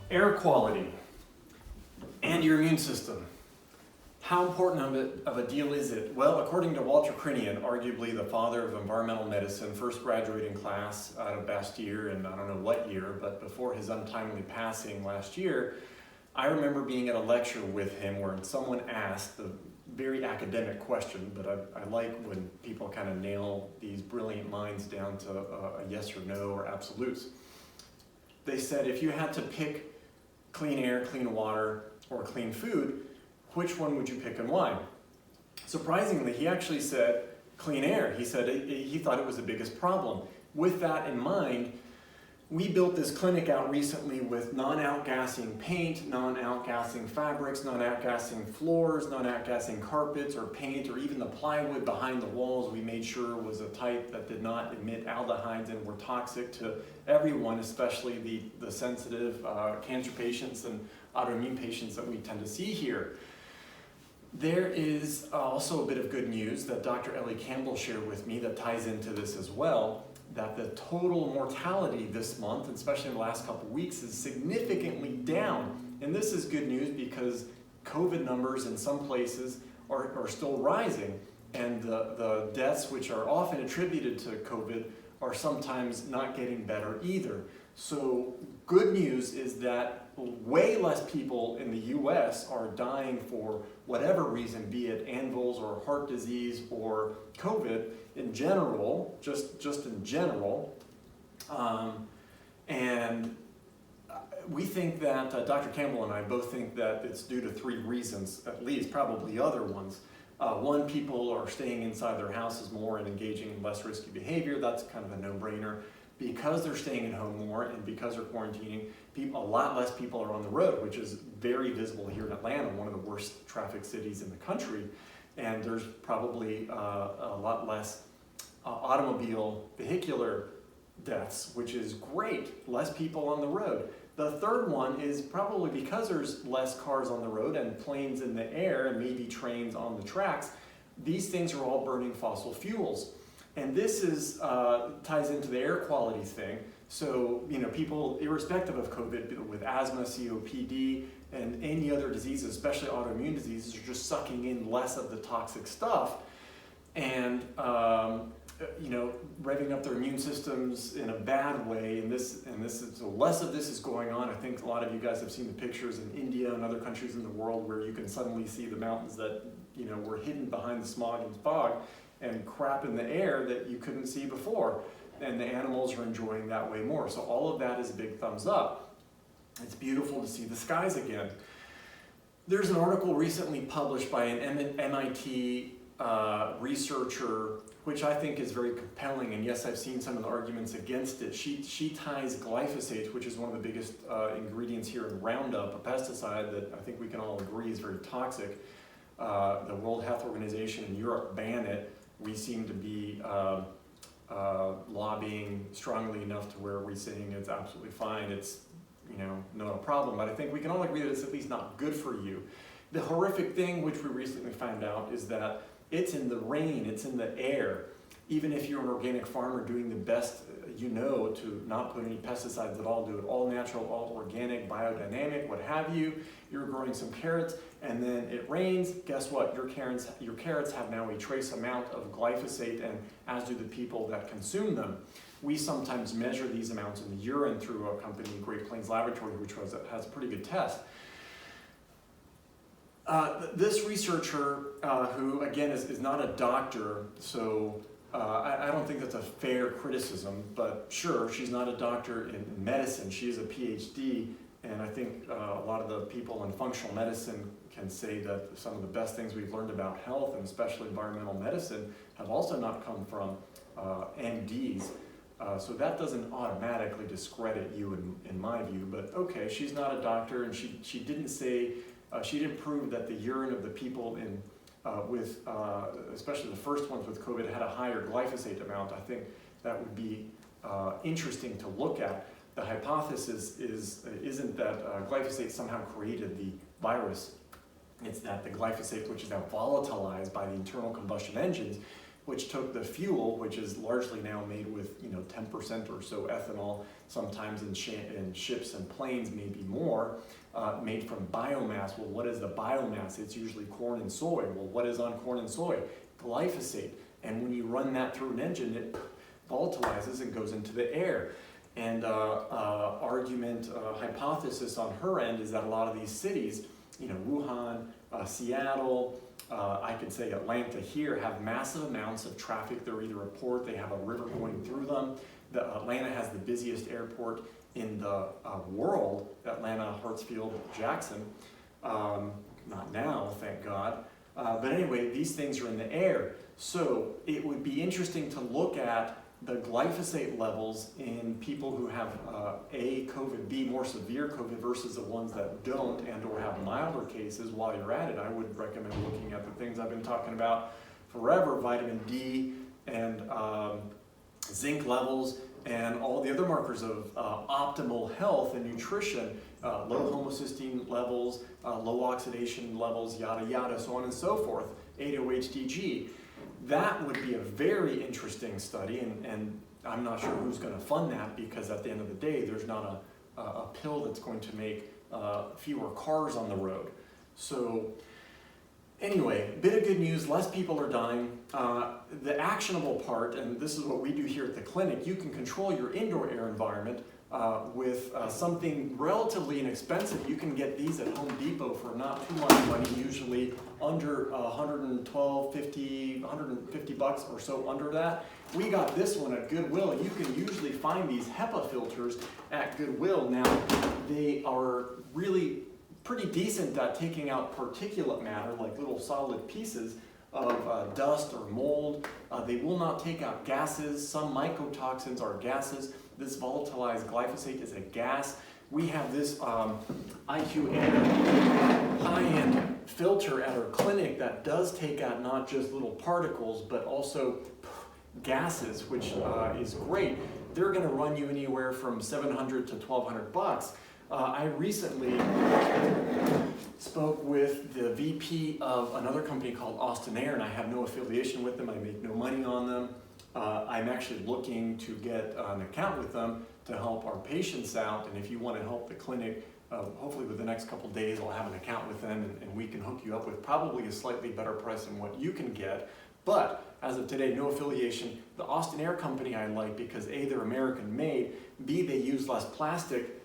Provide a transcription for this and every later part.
Air quality and your immune system. How important of a deal is it? Well, according to Walter Crinian, arguably the father of environmental medicine, first graduating class out of Bastyr in I don't know what year, but before his untimely passing last year, I remember being at a lecture with him where someone asked the very academic question, but I like when people kind of nail these brilliant minds down to a yes or no or absolutes. They said, if you had to pick clean air, clean water, or clean food, which one would you pick and why? Surprisingly, he actually said clean air. He said he thought it was the biggest problem. With that in mind, we built this clinic out recently with non-outgassing paint, non-outgassing fabrics, non-outgassing floors, non-outgassing carpets or paint, or even the plywood behind the walls we made sure was a type that did not emit aldehydes and were toxic to everyone, especially the sensitive cancer patients and autoimmune patients that we tend to see here. There is also a bit of good news that Dr. Ellie Campbell shared with me that ties into this as well, that the total mortality this month, especially in the last couple of weeks, is significantly down. And this is good news because COVID numbers in some places are still rising, and the deaths, which are often attributed to COVID, are sometimes not getting better either. So good news is that way less people in the US are dying for whatever reason, be it anvils or heart disease or COVID in general, just in general. And we think that, Dr. Campbell and I both think that it's due to three reasons, at least, probably other ones. One, people are staying inside their houses more and engaging in less risky behavior. That's kind of a no-brainer. Because they're staying at home more and because they're quarantining, a lot less people are on the road, which is very visible here in Atlanta, one of the worst traffic cities in the country. And there's probably a lot less automobile vehicular deaths, which is great, less people on the road. The third one is probably because there's less cars on the road and planes in the air and maybe trains on the tracks, these things are all burning fossil fuels. And this is ties into the air quality thing. So, people, irrespective of COVID, with asthma, COPD, and any other diseases, especially autoimmune diseases, are just sucking in less of the toxic stuff and, revving up their immune systems in a bad way. So less of this is going on. I think a lot of you guys have seen the pictures in India and other countries in the world where you can suddenly see the mountains that, were hidden behind the smog and fog and crap in the air that you couldn't see before. And the animals are enjoying that way more. So all of that is a big thumbs up. It's beautiful to see the skies again. There's an article recently published by an MIT researcher, which I think is very compelling. And yes, I've seen some of the arguments against it. She ties glyphosate, which is one of the biggest ingredients here in Roundup, a pesticide that I think we can all agree is very toxic. The World Health Organization in Europe ban it. We seem to be lobbying strongly enough to where we're saying it's absolutely fine, it's not a problem, but I think we can all agree that it's at least not good for you. The horrific thing, which we recently found out, is that it's in the rain, it's in the air. Even if you're an organic farmer doing the best to not put any pesticides at all, do it all natural, all organic, biodynamic, what have you. You're growing some carrots and then it rains. Guess what? Your carrots have now a trace amount of glyphosate, and as do the people that consume them. We sometimes measure these amounts in the urine through a company, Great Plains Laboratory, which has a pretty good test. This researcher, who again is not a doctor, so I don't think that's a fair criticism, but sure, she's not a doctor in medicine. She is a PhD, and I think a lot of the people in functional medicine can say that some of the best things we've learned about health, and especially environmental medicine, have also not come from MDs. So that doesn't automatically discredit you in my view, but okay, she's not a doctor, and she didn't say, she didn't prove that the urine of the people especially the first ones with COVID, had a higher glyphosate amount. I think that would be interesting to look at. The hypothesis isn't that glyphosate somehow created the virus. It's that the glyphosate, which is now volatilized by the internal combustion engines, which took the fuel, which is largely now made with 10% or so ethanol, sometimes in ships and planes, maybe more, made from biomass. Well, what is the biomass? It's usually corn and soy. Well, what is on corn and soy? Glyphosate. And when you run that through an engine, it volatilizes and goes into the air. And hypothesis on her end is that a lot of these cities, Wuhan, Seattle, I could say Atlanta here, have massive amounts of traffic. They're either a port, they have a river going through them. Atlanta has the busiest airport in the world, Atlanta, Hartsfield, Jackson. Not now, thank God. But anyway, these things are in the air. So it would be interesting to look at the glyphosate levels in people who have COVID, B, more severe COVID versus the ones that don't and or have milder cases. While you're at it, I would recommend looking at the things I've been talking about forever, vitamin D and zinc levels and all the other markers of optimal health and nutrition, low homocysteine levels, low oxidation levels, yada yada, so on and so forth, 8-OHDG. That would be a very interesting study, and I'm not sure who's going to fund that, because at the end of the day, there's not a pill that's going to make fewer cars on the road. So anyway, bit of good news, less people are dying. The actionable part, and this is what we do here at the clinic, you can control your indoor air environment with something relatively inexpensive. You can get these at Home Depot for not too much money, usually under $150 or so under that. We got this one at Goodwill. You can usually find these HEPA filters at Goodwill. Now, they are really pretty decent at taking out particulate matter, like little solid pieces of dust or mold. They will not take out gases. Some mycotoxins are gases. This volatilized glyphosate is a gas. We have this IQ Air high-end filter at our clinic that does take out not just little particles, but also gases, which is great. They're going to run you anywhere from $700 to $1,200. I recently spoke with the VP of another company called Austin Air, and I have no affiliation with them. I make no money on them. I'm actually looking to get an account with them to help our patients out, and if you want to help the clinic, hopefully within the next couple days I'll have an account with them, and we can hook you up with probably a slightly better price than what you can get. But as of today, no affiliation. The Austin Air company I like because A, they're American made, B, they use less plastic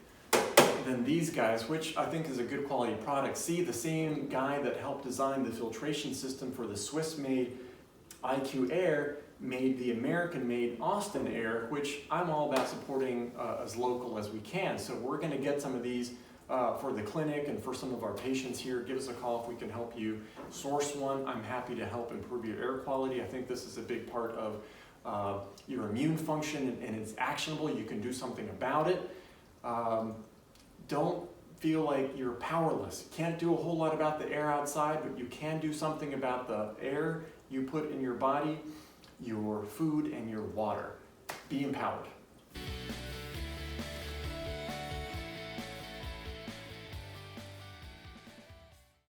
than these guys, which I think is a good quality product. C, the same guy that helped design the filtration system for the Swiss-made IQ Air made the American-made Austin Air, which I'm all about supporting as local as we can. So we're going to get some of these for the clinic and for some of our patients here. Give us a call if we can help you source one. I'm happy to help improve your air quality. I think this is a big part of your immune function, and it's actionable. You can do something about it. Don't feel like you're powerless. You can't do a whole lot about the air outside, but you can do something about the air you put in your body, your food, and your water. Be empowered.